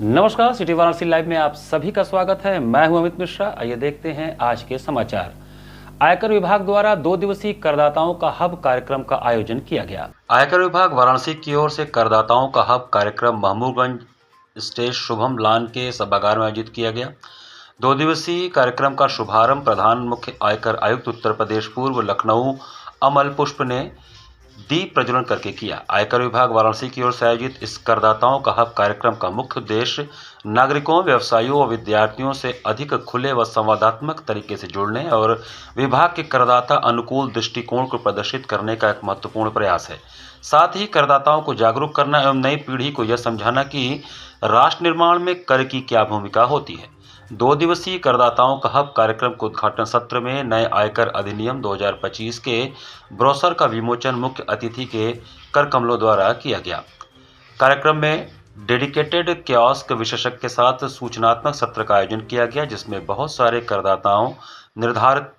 नमस्कार, city Varanasi live में आप सभी का स्वागत है। मैं हूं अमित मिश्रा। आइए देखते हैं आज के समाचार। आयकर विभाग द्वारा 2 दिवसीय करदाताओं का हब कार्यक्रम का आयोजन किया गया। आयकर विभाग वाराणसी की ओर से करदाताओं का हब कार्यक्रम महमूदगंज स्टेट शुभम लान के सभागार में आयोजित किया गया। 2 दिवसीय कार्यक्रम का शुभारंभ प्रधान मुख्य आयकर आयुक्त उत्तर प्रदेश पूर्व लखनऊ अमल पुष्प ने दीप प्रज्वलन करके किया। आयकर विभाग वाराणसी की ओर से आयोजित इस करदाताओं का हब कार्यक्रम का मुख्य उद्देश्य नागरिकों, व्यवसायियों और विद्यार्थियों से अधिक खुले व संवादात्मक तरीके से जुड़ने और विभाग के करदाता अनुकूल दृष्टिकोण को प्रदर्शित करने का एक महत्वपूर्ण प्रयास है। साथ ही करदाताओं को जागरूक करना एवं नई पीढ़ी को यह समझाना कि राष्ट्र निर्माण में कर की क्या भूमिका होती है। 2 दिवसीय करदाताओं का हब कार्यक्रम के उद्घाटन सत्र में नए आयकर अधिनियम 2025 के ब्रोशर का विमोचन मुख्य अतिथि के कर कमलों द्वारा किया गया। कार्यक्रम में डेडिकेटेड कियोस्क विशेषज्ञ के साथ सूचनात्मक सत्र का आयोजन किया गया, जिसमें बहुत सारे करदाताओं निर्धारित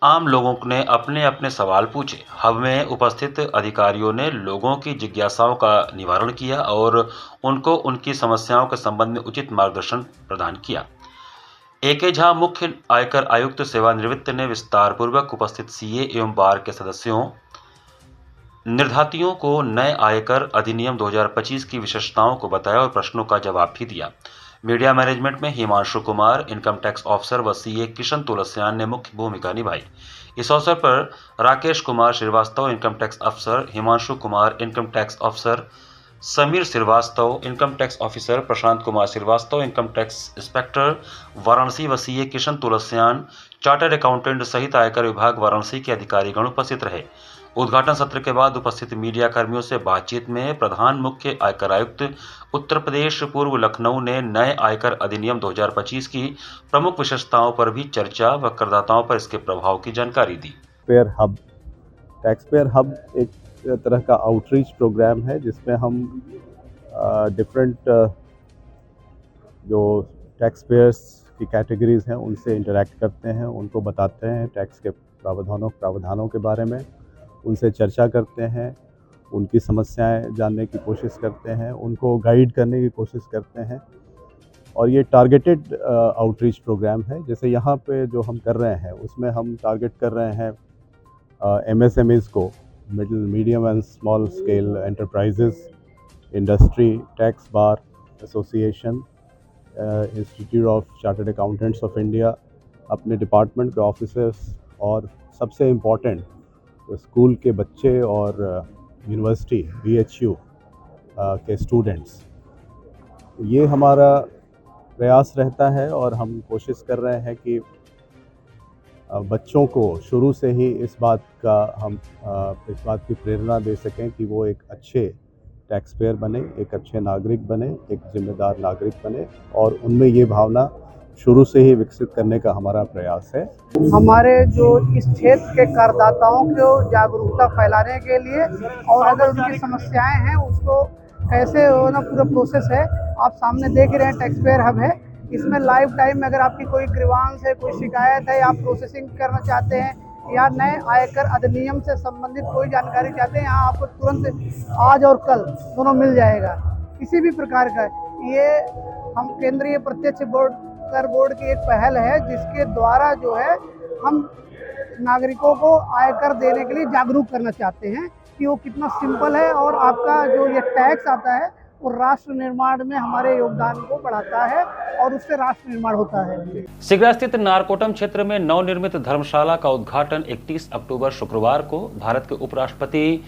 आम लोगों ने अपने अपने सवाल पूछे। हब में उपस्थित अधिकारियों ने लोगों की जिज्ञासाओं का निवारण किया और उनको उनकी समस्याओं के संबंध में उचित मार्गदर्शन प्रदान किया। ए.के. झा मुख्य आयकर आयुक्त सेवानिवृत्त ने विस्तार पूर्वक उपस्थित सीए एवं बार के सदस्यों निर्धातियों को नए आयकर अधिनियम 2025 की विशेषताओं को बताया और प्रश्नों का जवाब भी दिया। मीडिया मैनेजमेंट में Himanshu Kumar income tax officer व सीए किशन तुलसियान ने मुख्य भूमिका निभाई। इस अवसर पर राकेश कुमार श्रीवास्तव इनकम टैक्स अफसर, Himanshu Kumar income tax officer, Sameer Srivastava income tax officer, Prashant Kumar Srivastava income tax inspector Varanasi व CA Kishan Tulsiyan chartered accountant सहित आयकर विभाग वाराणसी के अधिकारीगण उपस्थित रहे। उद्घाटन सत्र के बाद उपस्थित मीडिया कर्मियों से बातचीत में प्रधान मुख्य आयकर आयुक्त उत्तर प्रदेश पूर्व लखनऊ ने नए आयकर अधिनियम 2025 की प्रमुख विशेषताओं पर भी चर्चा व करदाताओं पर इसके प्रभाव की जानकारी दी। टैक्स पेयर हब एक तरह का आउटरीच प्रोग्राम है जिसमें हम डिफरेंट जो टैक्स पेयर्स की कैटेगरीज हैं उनसे इंटरेक्ट करते हैं, उनको बताते हैं टैक्स के प्रावधानों के बारे में, उनसे चर्चा करते हैं, उनकी समस्याएं जानने की कोशिश करते हैं, उनको गाइड करने की कोशिश करते हैं। और ये टारगेटेड आउटरीच प्रोग्राम है। जैसे यहाँ पे जो हम कर रहे हैं उसमें हम टारगेट कर रहे हैं MSMEs को, middle medium and small scale enterprises, industry, tax bar association, institute of chartered accountants of India, अपने डिपार्टमेंट के ऑफिसर्स और सबसे इम्पॉर्टेंट तो स्कूल के बच्चे और यूनिवर्सिटी BHU के स्टूडेंट्स। ये हमारा प्रयास रहता है और हम कोशिश कर रहे हैं कि बच्चों को शुरू से ही इस बात की प्रेरणा दे सकें कि वो एक अच्छे टैक्स पेयर बने, एक अच्छे नागरिक बने, एक जिम्मेदार नागरिक बने, और उनमें ये भावना शुरू से ही विकसित करने का हमारा प्रयास है। हमारे जो इस क्षेत्र के करदाताओं को जागरूकता फैलाने के लिए और अगर उनकी समस्याएं हैं उसको कैसे होना पूरा प्रोसेस है। आप सामने देख रहे हैं टैक्स पेयर हब है। इसमें लाइव टाइम में अगर आपकी कोई ग्रीवांस है, कोई शिकायत है, आप प्रोसेसिंग करना चाहते हैं या नए आयकर अधिनियम से संबंधित कोई जानकारी चाहते हैं, यहाँ आपको तुरंत आज और कल दोनों मिल जाएगा। किसी भी प्रकार का ये हम केंद्रीय प्रत्यक्ष कर बोर्ड की एक पहल है जिसके द्वारा जो है हम नागरिकों को आयकर देने के लिए जागरूक करना चाहते हैं कि वो कितना सिंपल है और आपका जो ये टैक्स आता है वो राष्ट्र निर्माण में हमारे योगदान को बढ़ाता है और उससे राष्ट्र निर्माण होता है। सिगरा स्थित नारकोटम क्षेत्र में नवनिर्मित धर्मशाला का उद्घाटन 31 अक्टूबर शुक्रवार को भारत के उपराष्ट्रपति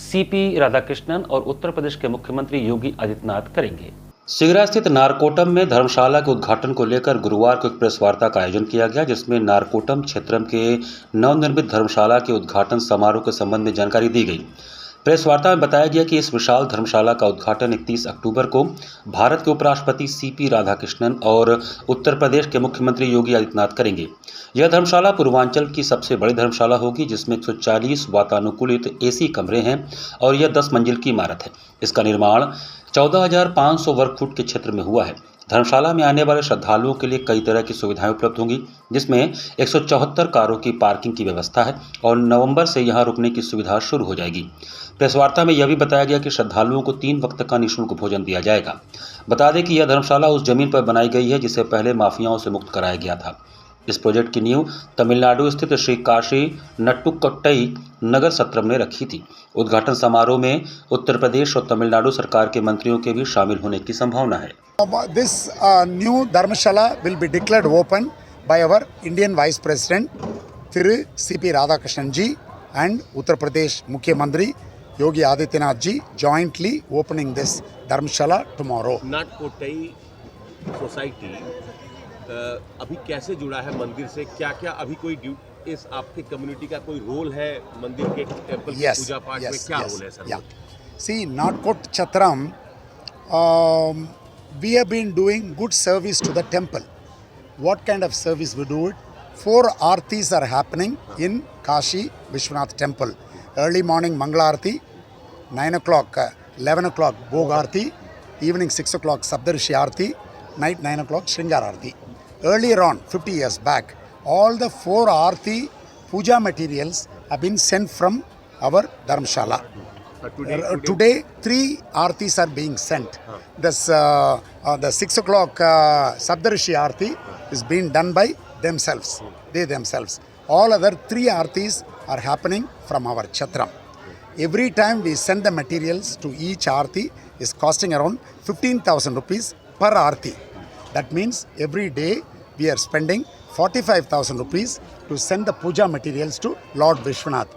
CP राधाकृष्णन और उत्तर प्रदेश के मुख्यमंत्री योगी आदित्यनाथ करेंगे। सिगरा स्थित नारकोटम में धर्मशाला के उद्घाटन को लेकर गुरुवार को एक प्रेस वार्ता का आयोजन किया गया, जिसमें नारकोटम क्षेत्र के नवनिर्मित धर्मशाला के उद्घाटन समारोह के संबंध में जानकारी दी गई। प्रेस वार्ता में बताया गया कि इस विशाल धर्मशाला का उद्घाटन 31 अक्टूबर को भारत के उपराष्ट्रपति CP राधाकृष्णन और उत्तर प्रदेश के मुख्यमंत्री योगी आदित्यनाथ करेंगे। यह धर्मशाला पूर्वांचल की सबसे बड़ी धर्मशाला होगी, जिसमें 140 वातानुकूलित AC कमरे हैं और यह 10 मंजिल की इमारत है। इसका निर्माण 14,500 वर्ग फुट के क्षेत्र में हुआ है। धर्मशाला में आने वाले श्रद्धालुओं के लिए कई तरह की सुविधाएं उपलब्ध होंगी, जिसमें 174 कारों की पार्किंग की व्यवस्था है और नवंबर से यहां रुकने की सुविधा शुरू हो जाएगी। प्रेस वार्ता में यह भी बताया गया कि श्रद्धालुओं को 3 वक्त का निःशुल्क भोजन दिया जाएगा। बता दें कि यह धर्मशाला उस जमीन पर बनाई गई है जिसे पहले माफियाओं से मुक्त कराया गया था। इस प्रोजेक्ट की नींव तमिलनाडु स्थित श्री काशी नट्टुक्कोट्टई नगर सत्रम ने रखी थी। उद्घाटन समारोह में उत्तर प्रदेश और तमिलनाडु सरकार के मंत्रियों के भी शामिल होने की संभावना है। This new Dharmashala will be declared open by our Indian Vice President Thiru C.P. Radhakrishnan ji and Uttar Pradesh Mukhyamantri Yogi Adityanath ji jointly opening this Dharmashala tomorrow. Nattukottai society अभी कैसे जुड़ा है मंदिर से? क्या क्या अभी कोई इस आपके कम्युनिटी का कोई रोल है मंदिर के टेंपल की पूजा पाठ में? क्या रोल है sir? See, Natkot Chatram, we have been doing good service to the temple. What kind of service we do it? 4 aartis are happening in Kashi Vishwanath temple. Early morning Mangala Aarti, 9 o'clock, 11 o'clock Bhog Aarti, evening 6 o'clock Sapdarishi Aarti, night 9 o'clock Shringar Aarti. Earlier on, 50 years back, all the 4 Aarti puja materials have been sent from our Dharmashala. Today 3 Aartis are being sent. The 6 o'clock Sapdarishi Aarti is being done by themselves, they themselves. All other 3 Aartis are happening from our Chatram. Every time we send the materials to each Aarti is costing around 15,000 rupees per Aarti. That means every day we are spending 45,000 rupees to send the puja materials to Lord Vishwanath.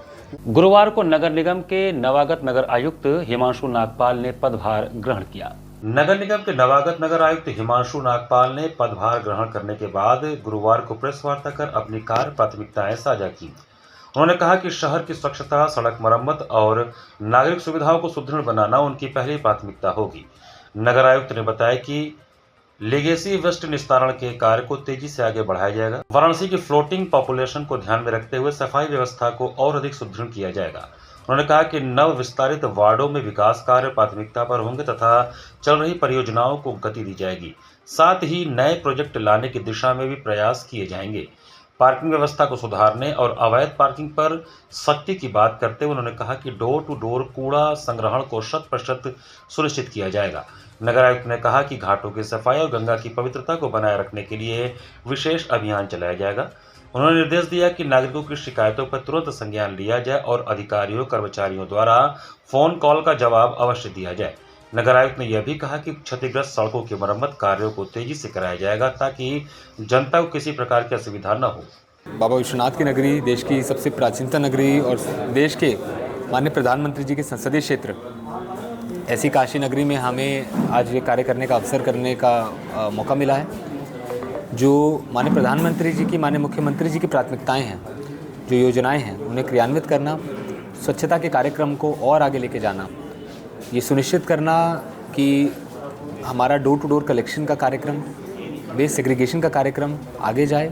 गुरुवार को नगर निगम के नवागत नगर आयुक्त हिमांशु नागपाल ने पदभार ग्रहण किया। नगर निगम के नवागत नगर आयुक्त हिमांशु नागपाल ने पदभार ग्रहण करने के बाद गुरुवार को प्रेस वार्ता कर अपनी कार्य प्राथमिकताएं साझा की। उन्होंने कहा कि शहर की स्वच्छता, सड़क मरम्मत और नागरिक सुविधाओं को सुदृढ़ बनाना उनकी पहली प्राथमिकता होगी। नगर आयुक्त ने बताया कि लेगेसी वेस्ट निस्तारण के कार्य को तेजी से आगे बढ़ाया जाएगा। वाराणसी की फ्लोटिंग पॉपुलेशन को ध्यान में रखते हुए सफाई व्यवस्था को और अधिक सुदृढ़ किया जाएगा। उन्होंने कहा कि नव विस्तारित वार्डों में विकास कार्य प्राथमिकता पर होंगे तथा चल रही परियोजनाओं को गति दी जाएगी। साथ ही नए प्रोजेक्ट लाने की दिशा में भी प्रयास किए जाएंगे। पार्किंग व्यवस्था को सुधारने और अवैध पार्किंग पर सख्ती की बात करते हुए उन्होंने कहा कि डोर टू डोर कूड़ा संग्रहण को 100% सुनिश्चित किया जाएगा। नगर आयुक्त ने कहा कि घाटों की सफाई और गंगा की पवित्रता को बनाए रखने के लिए विशेष अभियान चलाया जाएगा। उन्होंने निर्देश दिया कि नागरिकों की शिकायतों पर तुरंत संज्ञान लिया जाए और अधिकारियों कर्मचारियों द्वारा फोन कॉल का जवाब अवश्य दिया जाए। नगर आयुक्त ने यह भी कहा कि क्षतिग्रस्त सड़कों की मरम्मत कार्यों को तेजी से कराया जाएगा ताकि जनता को किसी प्रकार की असुविधा न हो। बाबा विश्वनाथ की नगरी, देश की सबसे प्राचीनतम नगरी और देश के माननीय प्रधानमंत्री जी के संसदीय क्षेत्र ऐसी काशी नगरी में हमें आज ये कार्य करने का अवसर करने का मौका मिला है। जो माननीय प्रधानमंत्री जी की, माननीय मुख्यमंत्री जी की प्राथमिकताएं हैं, जो योजनाएं हैं, उन्हें क्रियान्वित करना, स्वच्छता के कार्यक्रम को और आगे लेके जाना, ये सुनिश्चित करना कि हमारा डोर टू डोर कलेक्शन का कार्यक्रम, वेस्ट सेग्रीगेशन का कार्यक्रम आगे जाए,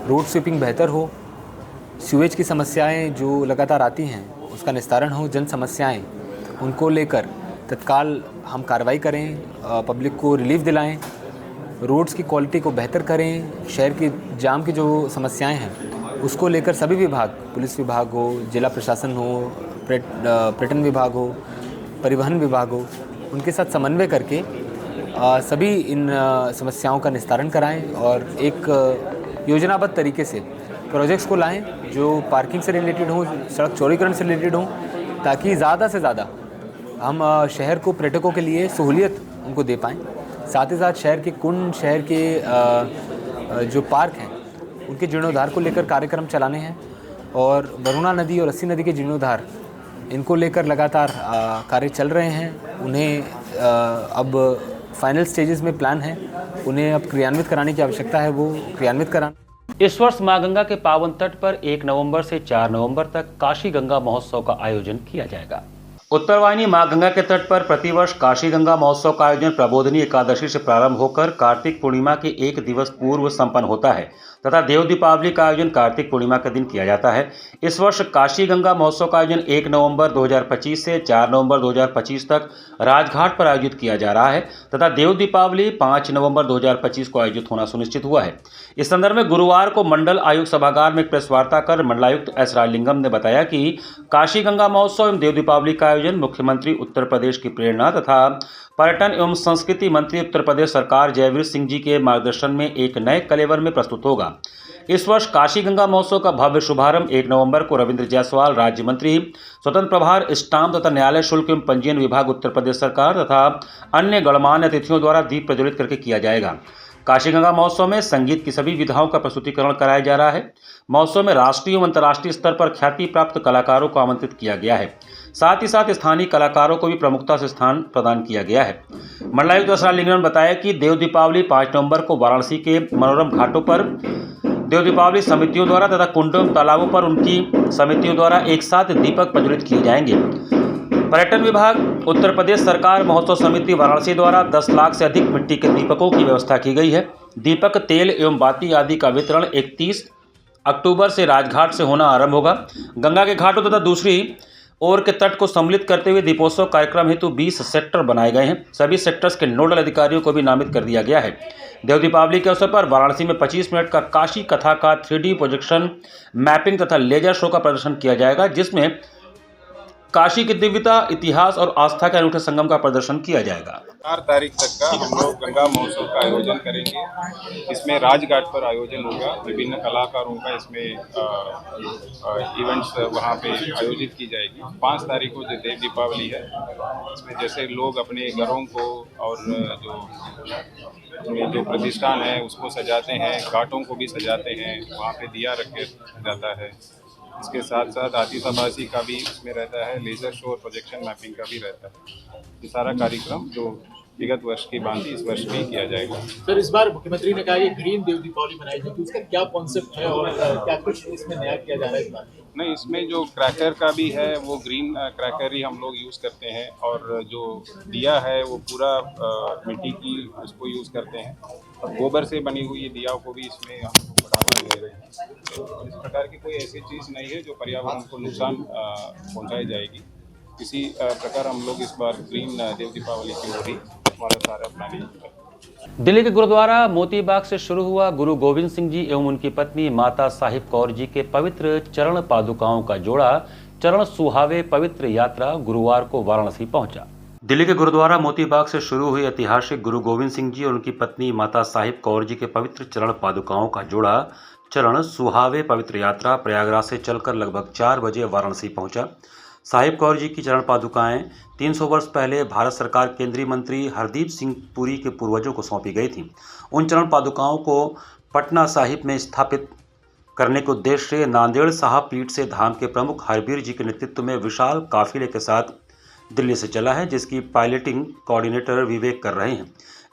रोड स्वीपिंग बेहतर हो, सीवेज की समस्याएं जो लगातार आती हैं उसका निस्तारण हो, जन समस्याएं उनको लेकर तत्काल हम कार्रवाई करें, पब्लिक को रिलीफ दिलाएं, रोड्स की क्वालिटी को बेहतर करें, शहर की जाम की जो समस्याएं हैं उसको लेकर सभी विभाग, पुलिस विभाग हो, जिला प्रशासन हो, पर्यटन विभाग हो, परिवहन विभाग हो, उनके साथ समन्वय करके सभी इन समस्याओं का निस्तारण कराएं और एक योजनाबद्ध तरीके से प्रोजेक्ट्स को लाएं जो पार्किंग से रिलेटेड हो, सड़क चौड़ीकरण से रिलेटेड हो, ताकि ज़्यादा से ज़्यादा हम शहर को पर्यटकों के लिए सहूलियत उनको दे पाएँ। साथ ही साथ शहर के कुंड, शहर के जो पार्क हैं उनके जीर्णोद्धार को लेकर कार्यक्रम चलाने हैं और वरुणा नदी और अस्सी नदी के जीर्णोद्धार इनको लेकर लगातार कार्य चल रहे हैं। उन्हें अब फाइनल स्टेजेस में प्लान है, उन्हें अब क्रियान्वित कराने की आवश्यकता है, वो क्रियान्वित कराना। इस वर्ष मां गंगा के पावन तट पर 1 नवंबर से 4 नवंबर तक काशी गंगा महोत्सव का आयोजन किया जाएगा। उत्तरवाहिनी मां गंगा के तट पर प्रतिवर्ष काशी गंगा महोत्सव का आयोजन प्रबोधिनी एकादशी से प्रारंभ होकर कार्तिक पूर्णिमा के एक दिवस पूर्व संपन्न होता है तथा देव दीपावली का आयोजन कार्तिक पूर्णिमा के दिन किया जाता है। इस वर्ष काशी गंगा महोत्सव का आयोजन 1 नवंबर 2025 से 4 नवंबर 2025 तक राजघाट पर आयोजित किया जा रहा है तथा देव दीपावली 5 नवंबर 2025 को आयोजित होना सुनिश्चित हुआ है। इस संदर्भ में गुरुवार को मंडल आयुक्त सभागार में प्रेस वार्ता कर मंडलायुक्त एस राजलिंगम ने बताया कि काशी गंगा महोत्सव एवं देव दीपावली का आयोजन मुख्यमंत्री उत्तर प्रदेश की प्रेरणा तथा पर्यटन एवं संस्कृति मंत्री उत्तर प्रदेश सरकार जयवीर सिंह जी के मार्गदर्शन में एक नए कलेवर में प्रस्तुत होगा। इस वर्ष काशी गंगा महोत्सव का भव्य शुभारंभ 1 नवंबर को रविंद्र जायसवाल राज्य मंत्री, स्वतंत्र प्रभार, स्टाम्प तथा न्यायालय शुल्क एवं पंजीयन विभाग उत्तर प्रदेश सरकार तथा अन्य गणमान्य अतिथियों द्वारा दीप प्रज्वलित करके किया जाएगा। काशी गंगा महोत्सव में संगीत की सभी विधाओं का प्रस्तुतिकरण कराया जा रहा है। महोत्सव में राष्ट्रीय एवं अंतर्राष्ट्रीय स्तर पर ख्याति प्राप्त कलाकारों को आमंत्रित किया गया है। साथ ही साथ स्थानीय कलाकारों को भी प्रमुखता से स्थान प्रदान किया गया है। मंडलायुक्त एस राजलिंगम ने बताया कि देव दीपावली 5 नवंबर को वाराणसी के मनोरम घाटों पर देव दीपावली समितियों द्वारा तथा कुंडों एवं तालाबों पर उनकी समितियों द्वारा एक साथ दीपक प्रज्वलित किए जाएंगे। पर्यटन विभाग, उत्तर प्रदेश सरकार, महोत्सव समिति वाराणसी द्वारा 10 लाख से अधिक मिट्टी के दीपकों की व्यवस्था की गई है। दीपक, तेल एवं बाती आदि का वितरण 31 अक्टूबर से राजघाट से होना आरंभ होगा। गंगा के घाटों तथा दूसरी ओर के तट को सम्मिलित करते हुए दीपोत्सव कार्यक्रम हेतु 20 सेक्टर बनाए गए हैं। सभी सेक्टर्स के नोडल अधिकारियों को भी नामित कर दिया गया है। देव दीपावली के अवसर पर वाराणसी में 25 मिनट का काशी कथा का 3D प्रोजेक्शन मैपिंग तथा लेजर शो का प्रदर्शन किया जाएगा, जिसमें काशी की दिव्यता, इतिहास और आस्था के अनूठे संगम का प्रदर्शन किया जाएगा। 4 तारीख तक का हम लोग गंगा महोत्सव का आयोजन करेंगे। इसमें राजघाट पर आयोजन होगा। विभिन्न कलाकारों का इसमें इवेंट्स वहाँ पे आयोजित की जाएगी। 5 तारीख को जो देव दीपावली है, इसमें जैसे लोग अपने घरों को और जो प्रतिष्ठान है उसको सजाते हैं, घाटों को भी सजाते हैं, वहाँ पे दिया रखे जाता है। इसके साथ साथ आतिशबाजी का भी इसमें रहता है, लेजर शो और प्रोजेक्शन मैपिंग का भी रहता है। ये सारा कार्यक्रम जो विगत वर्ष की भांति इस वर्ष भी किया जाएगा। सर, इस बार मुख्यमंत्री ने कहा कि ग्रीन देव दीपावली मनाई जाएगी, उसका क्या कॉन्सेप्ट है और क्या कुछ इसमें नया किया जा रहा है इस बार? नहीं, इसमें जो क्रैकर का भी है वो ग्रीन क्रैकर ही हम लोग यूज़ करते हैं और जो दिया है वो पूरा मिट्टी की उसको यूज़ करते हैं। और गोबर से बनी हुई दिया को भी इसमें हम बढ़ावा दे रहे हैं। तो इस प्रकार की कोई ऐसी चीज़ नहीं है जो पर्यावरण को नुकसान पहुंचाई जाएगी। इसी प्रकार हम लोग इस बार ग्रीन देव दीपावली की ओर ही हमारा सारा प्लानिंग है। दिल्ली के गुरुद्वारा मोतीबाग से शुरू हुआ गुरु गोविंद सिंह जी एवं उनकी पत्नी माता साहिब कौर जी के पवित्र चरण पादुकाओं का जोड़ा चरण सुहावे पवित्र यात्रा गुरुवार को वाराणसी पहुंचा। दिल्ली के गुरुद्वारा मोतीबाग से शुरू हुई ऐतिहासिक गुरु गोविंद सिंह जी और उनकी पत्नी माता साहिब कौर जी के पवित्र चरण पादुकाओं का जोड़ा चरण सुहावे पवित्र यात्रा प्रयागराज से चलकर लगभग 4 बजे वाराणसी पहुंचा। साहिब कौर जी की चरण पादुकाएं 300 वर्ष पहले भारत सरकार केंद्रीय मंत्री हरदीप सिंह पुरी के पूर्वजों को सौंपी गई थी। उन चरण पादुकाओं को पटना साहिब में स्थापित करने के उद्देश्य से नांदेड़ साहब पीठ से धाम के प्रमुख हरबीर जी के नेतृत्व में विशाल काफिले के साथ दिल्ली से चला है, जिसकी पायलटिंग कोऑर्डिनेटर विवेक कर रहे हैं।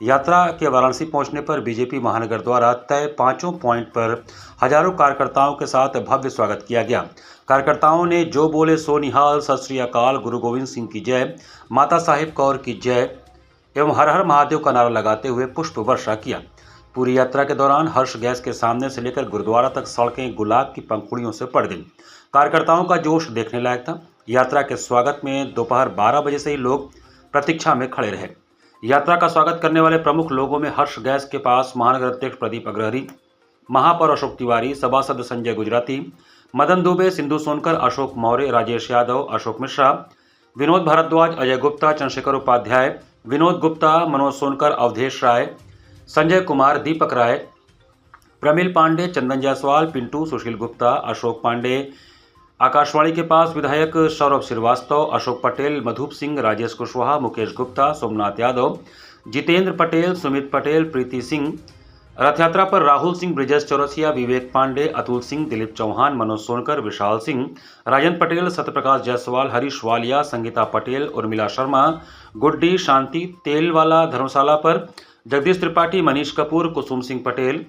यात्रा के वाराणसी पहुंचने पर बीजेपी महानगर द्वारा तय 5 पॉइंट पर हजारों कार्यकर्ताओं के साथ भव्य स्वागत किया गया। कार्यकर्ताओं ने जो बोले सो निहाल, सत श्री अकाल, गुरु गोविंद सिंह की जय, माता साहिब कौर की जय एवं हर हर महादेव का नारा लगाते हुए पुष्प वर्षा किया। पूरी यात्रा के दौरान हर्ष गैस के सामने से लेकर गुरुद्वारा तक सड़कें गुलाब की पंखुड़ियों से पड़ गईं। कार्यकर्ताओं का जोश देखने लायक था। यात्रा के स्वागत में दोपहर 12 बजे से ही लोग प्रतीक्षा में खड़े रहे। यात्रा का स्वागत करने वाले प्रमुख लोगों में हर्ष गैस के पास महानगर अध्यक्ष प्रदीप अग्रहरी, महापौर अशोक तिवारी, सभासद संजय गुजराती, मदन दुबे, सिंधु सोनकर, अशोक मौर्य, राजेश यादव, अशोक मिश्रा, विनोद भारद्वाज, अजय गुप्ता, चंद्रशेखर उपाध्याय, विनोद गुप्ता, मनोज सोनकर, अवधेश राय, संजय कुमार, दीपक राय, प्रमिल पांडे, चंदन जायसवाल, पिंटू, सुशील गुप्ता, अशोक पांडे, आकाशवाणी के पास विधायक सौरभ श्रीवास्तव, अशोक पटेल, मधुप सिंह, राजेश कुशवाहा, मुकेश गुप्ता, सोमनाथ यादव, जितेंद्र पटेल, सुमित पटेल, प्रीति सिंह, रथ यात्रा पर राहुल सिंह, ब्रिजेश चौरसिया, विवेक पांडे, अतुल सिंह, दिलीप चौहान, मनोज सोनकर, विशाल सिंह, राजन पटेल, सत्यप्रकाश जायसवाल, हरीश वालिया, संगीता पटेल, उर्मिला शर्मा, गुड्डी, शांति तेलवाला, धर्मशाला पर जगदीश त्रिपाठी, मनीष कपूर, कुसुम सिंह पटेल,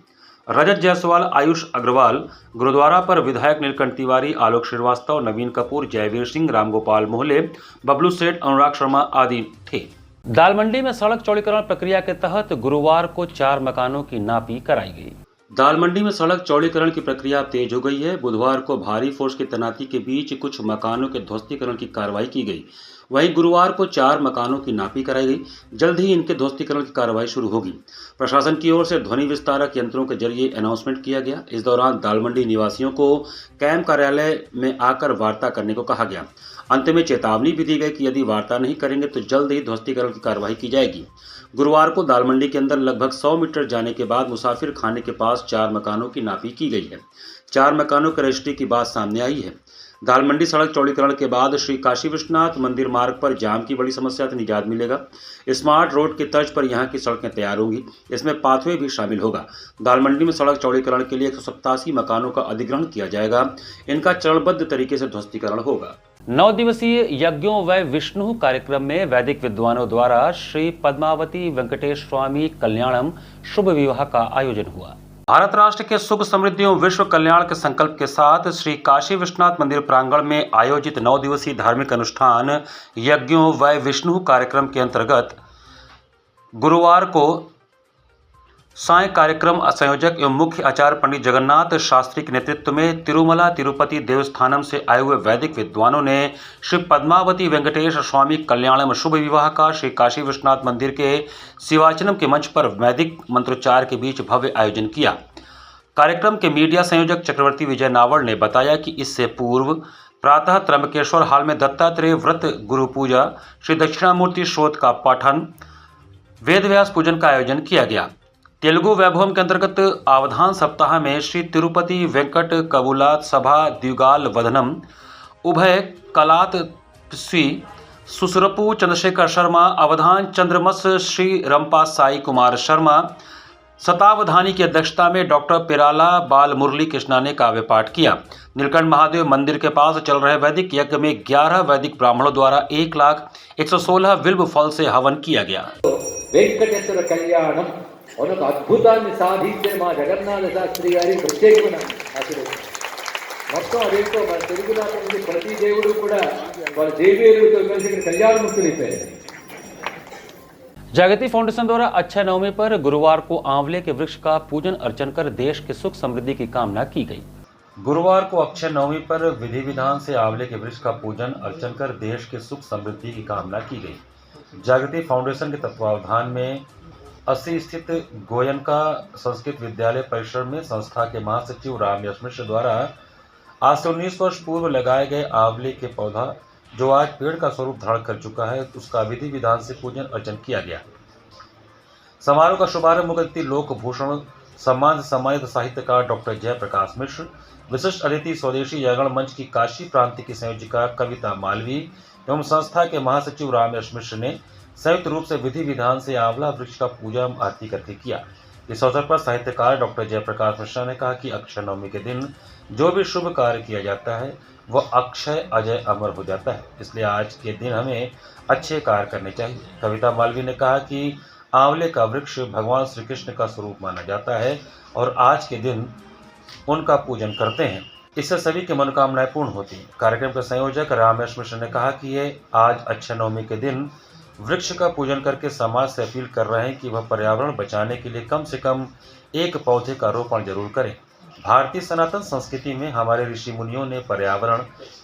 रजत जायसवाल, आयुष अग्रवाल, गुरुद्वारा पर विधायक नीलकंठ तिवारी, आलोक श्रीवास्तव, नवीन कपूर, जयवीर सिंह, रामगोपाल मोहले, बबलू सेठ, अनुराग शर्मा आदि थे। दाल मंडी में सड़क चौड़ीकरण प्रक्रिया के तहत गुरुवार को 4 मकानों की नापी कराई गई। दाल मंडी में सड़क चौड़ीकरण की प्रक्रिया तेज हो गई है। बुधवार को भारी फोर्स की तैनाती के बीच कुछ मकानों के ध्वस्तीकरण की कार्रवाई की गई। वहीं गुरुवार को 4 मकानों की नापी कराई गई। जल्द ही इनके ध्वस्तीकरण की कार्रवाई शुरू होगी। प्रशासन की ओर से ध्वनि विस्तारक यंत्रों के जरिए अनाउंसमेंट किया गया। इस दौरान दाल मंडी निवासियों को कैंप कार्यालय में आकर वार्ता करने को कहा गया। अंत में चेतावनी भी दी गई कि यदि वार्ता नहीं करेंगे तो जल्द ही ध्वस्तीकरण की कार्रवाई की जाएगी। गुरुवार को दाल मंडी के अंदर लगभग 100 मीटर जाने के बाद मुसाफिर खाने के पास 4 मकानों की नापी की गई है। 4 मकानों के रजिस्ट्री की बात सामने आई है। दाल मंडी सड़क चौड़ीकरण के बाद श्री काशी विश्वनाथ मंदिर मार्ग पर जाम की बड़ी समस्या से निजात मिलेगा। स्मार्ट रोड की तर्ज पर यहाँ की सड़कें तैयार होंगी। इसमें पाथवे भी शामिल होगा। दाल मंडी में सड़क चौड़ीकरण के लिए 187 मकानों का अधिग्रहण किया जाएगा। इनका चरणबद्ध तरीके से ध्वस्तीकरण होगा। 9 दिवसीय यज्ञों व विष्णु कार्यक्रम में वैदिक विद्वानों द्वारा श्री पद्मावती वेंकटेश स्वामी कल्याणम शुभ विवाह का आयोजन हुआ। भारत राष्ट्र के सुख समृद्धि एवं विश्व कल्याण के संकल्प के साथ श्री काशी विश्वनाथ मंदिर प्रांगण में आयोजित 9 दिवसीय धार्मिक अनुष्ठान यज्ञों व विष्णु कार्यक्रम के अंतर्गत गुरुवार को साय कार्यक्रम संयोजक एवं मुख्य आचार्य पंडित जगन्नाथ शास्त्री के नेतृत्व में तिरुमला तिरुपति देवस्थानम से आए हुए वैदिक विद्वानों ने श्री पद्मावती वेंकटेश स्वामी कल्याणम शुभ विवाह का श्री काशी विश्वनाथ मंदिर के शिवाचनम के मंच पर वैदिक मंत्रोच्चार के बीच भव्य आयोजन किया। कार्यक्रम के मीडिया संयोजक चक्रवर्ती विजय नावड़ ने बताया कि इससे पूर्व प्रातः त्र्यंबकेश्वर हाल में दत्तात्रेय व्रत गुरु पूजा, श्री दक्षिणामूर्ति श्रोत का पाठन, वेद व्यास पूजन का आयोजन किया गया। तेलुगु वैभवम के अंतर्गत अवधान सप्ताह में श्री तिरुपति वेंकट कबूलात सभा द्युगाल वदनम, उभय कलात श्री सुसरपु चंद्रशेखर शर्मा, अवधान चंद्रमस श्री रंपा साई कुमार शर्मा, शतावधानी की अध्यक्षता में डॉक्टर पिराला बाल मुरली कृष्णा ने काव्य पाठ किया। नीलकंठ महादेव मंदिर के पास चल रहे वैदिक यज्ञ में 11 वैदिक ब्राह्मणों द्वारा 1,116 बिल्व फल से हवन किया गया। वेंकटेश्वर कल्याणम और ఒక అద్భుతాన్ని సాధించే మా జగన్నాథ శాస్త్రి గారి ప్రత్యేకమైన ఆశీర్వాదం. మొత్తం అదేంటో మన తెలుగు నాట నుండి ప్రతి దేవుడు కూడా వాళ్ళ దేవేరులతో కలిసి కళ్యాణమూర్తులు అయిపోయారు। जागृति फाउंडेशन द्वारा अक्षय नवमी पर गुरुवार को आंवले के वृक्ष का पूजन अर्चन कर देश की सुख समृद्धि की कामना की गई। गुरुवार को अक्षय नवमी पर विधि विधान से आंवले के वृक्ष का पूजन अर्चन कर देश के सुख समृद्धि की कामना की गई। जागृति फाउंडेशन के तत्वावधान में 80 स्थित गोयनका संस्कृत विद्यालय परिसर में संस्था के महासचिव राम यश मिश्र द्वारा आज से 19 वर्ष पूर्व लगाए गए आंवले के पौधा जो आज पेड़ का स्वरूप धारण कर चुका है, उसका विधि विधान से पूजन अर्चन किया गया। समारोह का शुभारंभ मुख्य अतिथि लोक भूषण सम्मान से सम्मानित साहित्यकार डॉक्टर जयप्रकाश मिश्र, विशिष्ट अतिथि स्वदेशी जागरण मंच की काशी प्रांत की संयोजिका कविता मालवी एवं संस्था के महासचिव राम यश मिश्र ने संयुक्त रूप से विधि विधान से आंवला वृक्ष का पूजा आरती करके किया। इस अवसर पर साहित्यकार डॉक्टर जयप्रकाश मिश्रा ने कहा कि अक्षय नवमी के दिन जो भी शुभ कार्य किया जाता है वह अक्षय अजय अमर हो जाता है, इसलिए आज के दिन हमें अच्छे कार्य करने चाहिए। कविता मालवी ने कहा कि आंवले का वृक्ष भगवान श्री कृष्ण का स्वरूप माना जाता है और आज के दिन उनका पूजन करते हैं, इससे सभी की मनोकामनाएं पूर्ण होती हैं। कार्यक्रम के संयोजक रामेश मिश्र ने कहा कि ये आज अक्षय नवमी के दिन वृक्ष का पूजन करके समाज से अपील कर रहे हैं कि वह पर्यावरण बचाने के लिए कम से कम एक पौधे का रोपण जरूर करें। भारतीय सनातन संस्कृति में हमारे ऋषि मुनियों ने पर्यावरण,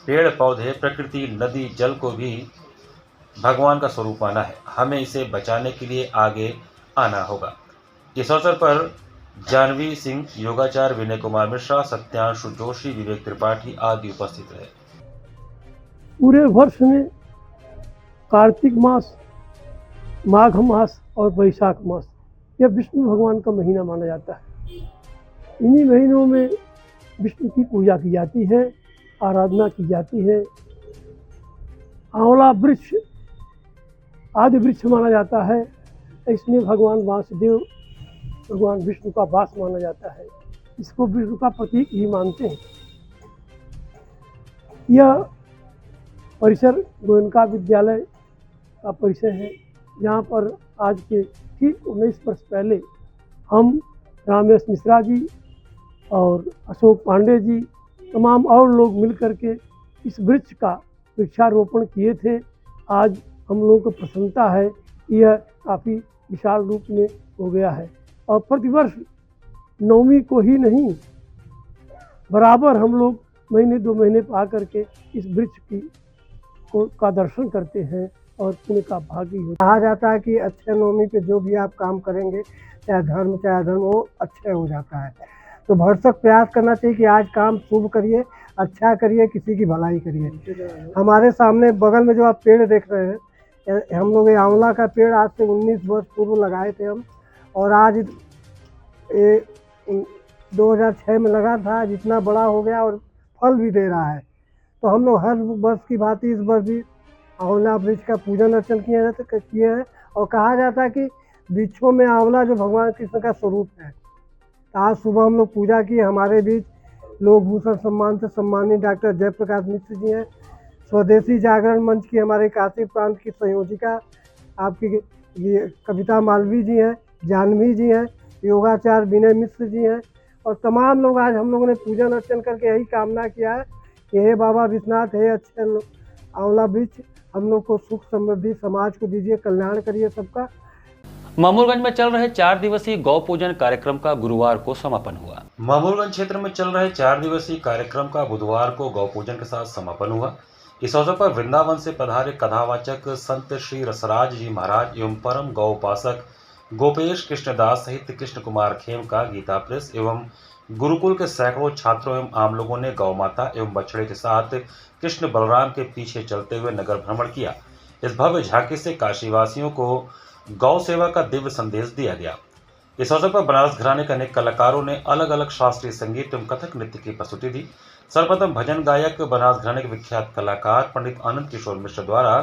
पेड़ पौधे, प्रकृति, नदी, जल को भी भगवान का स्वरूप माना है। हमें इसे बचाने के लिए आगे आना होगा। इस अवसर पर जानवी सिंह, योगाचार्य विनय कुमार मिश्रा, सत्यांशु जोशी, विवेक त्रिपाठी आदि उपस्थित रहे। पूरे वर्ष में कार्तिक मास, माघ मास और वैशाख मास यह विष्णु भगवान का महीना माना जाता है। इन्हीं महीनों में विष्णु की पूजा की जाती है, आराधना की जाती है। आंवला वृक्ष आदि वृक्ष माना जाता है, इसमें भगवान वासुदेव, भगवान विष्णु का वास माना जाता है। इसको विष्णु का प्रतीक ही मानते हैं। यह परिसर गोयनका विद्यालय का परिसर है, जहाँ पर आज के ठीक 19 वर्ष पहले हम रामेश मिश्रा जी और अशोक पांडे जी, तमाम और लोग मिल कर के इस वृक्ष का वृक्षारोपण किए थे। आज हम लोगों को प्रसन्नता है कि यह काफ़ी विशाल रूप में हो गया है और प्रतिवर्ष नवमी को ही नहीं, बराबर हम लोग महीने 2 महीने पर आकर के इस वृक्ष का दर्शन करते हैं और पुण्य का भागी होता है। कहा जाता है कि अच्छे नवमी पे जो भी आप काम करेंगे, चाहे धर्म चाहे अधर्म, वो अच्छे हो जाता है। तो भरसक प्रयास करना चाहिए कि आज काम शुभ करिए, अच्छा करिए, किसी की भलाई करिए। हमारे सामने बगल में जो आप पेड़ देख रहे हैं, हम लोग ये आंवला का पेड़ आज से 19 वर्ष पूर्व लगाए थे हम, और आज ये 2006 में लगा था, जितना बड़ा हो गया और फल भी दे रहा है। तो हम लोग हर वर्ष की भांति इस वर्ष भी आंवला वृक्ष का पूजन अर्चन किए हैं और कहा जाता है कि वृक्षों में आंवला जो भगवान कृष्ण का स्वरूप है। तो आज सुबह हम लोग पूजा की। हमारे बीच लोक भूषण सम्मान से सम्मानित डॉक्टर जयप्रकाश मिश्र जी हैं, स्वदेशी जागरण मंच की हमारे काशी प्रांत की संयोजिका आपकी ये कविता मालवी जी हैं, जानवी जी हैं, योगाचार्य विनय मिश्र जी हैं और तमाम लोग। आज हम लोगों ने पूजन अर्चन करके यही कामना किया है कि हे बाबा विश्वनाथ, हे अच्छे आंवला वृक्ष हम लोग को सुख समृद्धि समाज को दीजिए, कल्याण करिए सबका। मामूलगंज में चल रहे 4 दिवसीय गौ पूजन कार्यक्रम का गुरुवार को समापन हुआ। मामूलगंज क्षेत्र में चल रहे 4 दिवसीय कार्यक्रम का बुधवार को गौ पूजन के साथ समापन हुआ। इस अवसर पर वृंदावन से पधारे कथावाचक संत श्री रसराज जी महाराज एवं परम गौ उपासक गोपेश कृष्णदास सहित कृष्ण कुमार खेम का गीता प्रेस एवं गुरुकुल के सैकड़ों छात्रों एवं आम लोगों ने गौ माता एवं बछड़े के साथ कृष्ण बलराम के पीछे चलते हुए नगर भ्रमण किया। इस भव्य झांकी से काशीवासियों को गौ सेवा का दिव्य संदेश दिया गया। इस अवसर पर बनारस घराने के अनेक कलाकारों ने अलग अलग शास्त्रीय संगीत एवं कथक नृत्य की प्रस्तुति दी। सर्वप्रथम भजन गायक बनारस घराने के विख्यात कलाकार पंडित आनंद किशोर मिश्र द्वारा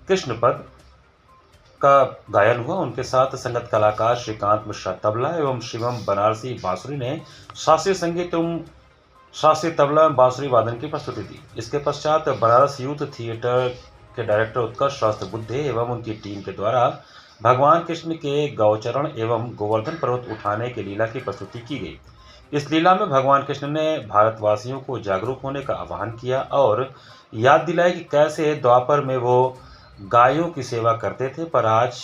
कृष्ण पद का गायन हुआ। उनके साथ संगत कलाकार श्रीकांत मिश्रा तबला एवं शिवम बनारसी बांसुरी ने शास्त्रीय संगीत एवं शास्त्रीय तबला एवं बांसुरी वादन की प्रस्तुति दी। इसके पश्चात बनारस यूथ थिएटर के डायरेक्टर उत्कर्ष शास्त्र बुद्धे एवं उनकी टीम के द्वारा भगवान कृष्ण के गौचरण एवं गोवर्धन पर्वत उठाने की लीला की प्रस्तुति की गई। इस लीला में भगवान कृष्ण ने भारतवासियों को जागरूक होने का आह्वान किया और याद दिलाया कि कैसे द्वापर में वो गायों की सेवा करते थे, पर आज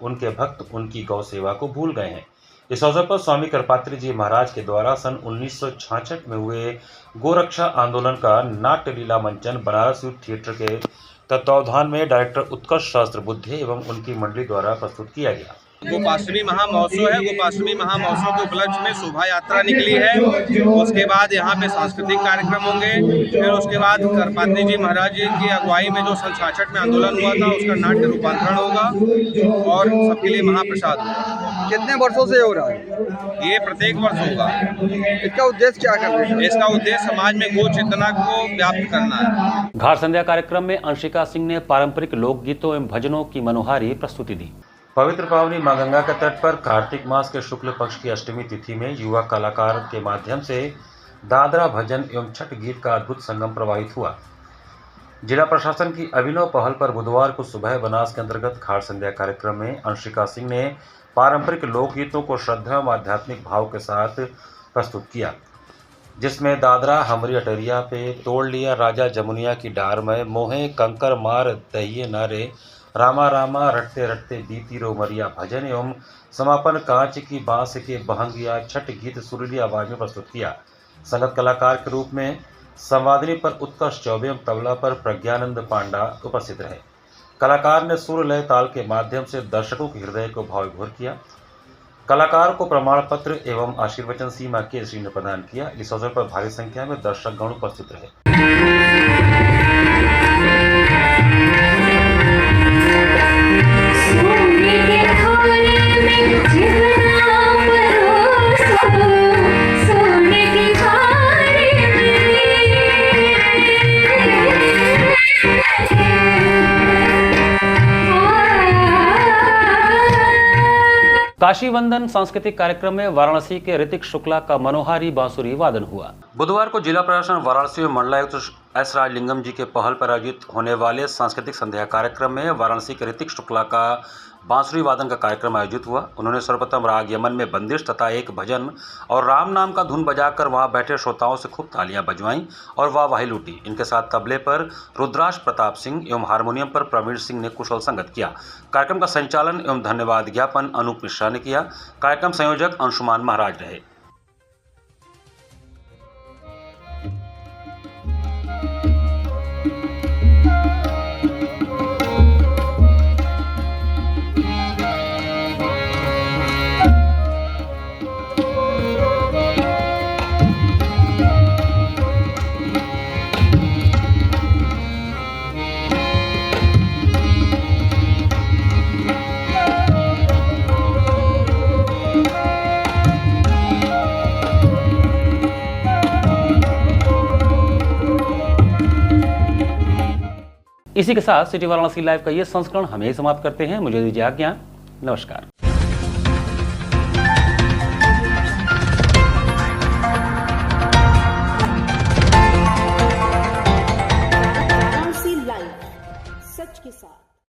उनके भक्त उनकी गौ सेवा को भूल गए हैं। इस अवसर पर स्वामी कृपात्री जी महाराज के द्वारा सन 1966 में हुए गोरक्षा आंदोलन का नाट्य लीला मंचन बनारस यूथ थिएटर के तत्वावधान में डायरेक्टर उत्कर्ष शास्त्र बुद्धे एवं उनकी मंडली द्वारा प्रस्तुत किया गया। गोपाष्टमी महामहोत्सव है। गोपाष्टमी महामहोत्सव के उपलक्ष्य में शोभा यात्रा निकली है। उसके बाद यहाँ पे सांस्कृतिक कार्यक्रम होंगे। फिर उसके बाद कृपात्री जी महाराज जी की अगुवाई में जो सन 66 में आंदोलन हुआ था उसका नाट्य रूपांतरण होगा और सबके लिए महाप्रसाद होगा। कितने वर्षों से हो रहा है? ये प्रत्येक वर्ष होगा। इसका उद्देश्य क्या करना है? इसका उद्देश्य समाज में गो चेतना को व्याप्त करना है। घाट संध्या कार्यक्रम में अंशिका सिंह ने पारंपरिक लोकगीतों एवं भजनों की मनोहारी प्रस्तुति दी। पवित्र पावनी मां गंगा के तट पर कार्तिक मास के शुक्ल पक्ष की अष्टमी तिथि में युवा कलाकार के माध्यम से दादरा भजन एवं छठ गीत का अद्भुत संगम प्रवाहित हुआ। जिला प्रशासन की अभिनव पहल पर बुधवार को सुबह बनास के अंतर्गत घाट संध्या कार्यक्रम में अंशिका सिंह ने पारंपरिक लोकगीतों को श्रद्धा एवं आध्यात्मिक भाव के साथ प्रस्तुत किया, जिसमें दादरा हमरी अटरिया पे तोड़ लिया राजा जमुनिया की डार में, मोहे कंकर मार दहिए नारे, रामा रामा रटते रटते बीती रो मरिया भजन एवं समापन कांच की बांस के बहंगिया छठ गीत सुरीली आवाज में प्रस्तुत किया। संगत कलाकार के रूप में संवादिनी पर उत्कर्ष चौबे एवं तबला पर प्रज्ञानंद पांडा उपस्थित रहे। कलाकार ने सुर लय ताल के माध्यम से दर्शकों के हृदय को भावविभोर किया। कलाकार को प्रमाण पत्र एवं आशीर्वचन सीमा के श्री ने प्रदान किया। इस अवसर पर भारी संख्या में दर्शकगण उपस्थित रहे। काशी वंदन सांस्कृतिक कार्यक्रम में वाराणसी के ऋतिक शुक्ला का मनोहारी बांसुरी वादन हुआ। बुधवार को जिला प्रशासन वाराणसी में मंडलायुक्त एस राजलिंगम जी के पहल पर आयोजित होने वाले सांस्कृतिक संध्या कार्यक्रम में वाराणसी के ऋतिक शुक्ला का बांसुरी वादन का कार्यक्रम आयोजित हुआ। उन्होंने सर्वप्रथम राग यमन में बंदिश तथा एक भजन और राम नाम का धुन बजाकर वहां बैठे श्रोताओं से खूब तालियां बजवाईं और वाहवाही लूटी। इनके साथ तबले पर रुद्राक्ष प्रताप सिंह एवं हारमोनियम पर प्रवीण सिंह ने कुशल संगत किया। कार्यक्रम का संचालन एवं धन्यवाद ज्ञापन अनूप मिश्रा ने किया। कार्यक्रम संयोजक अंशुमान महाराज रहे। इसी के साथ सिटी वाराणसी लाइव का ये संस्करण हम यही समाप्त करते हैं। मुझे दीजिए आज्ञा। नमस्कार।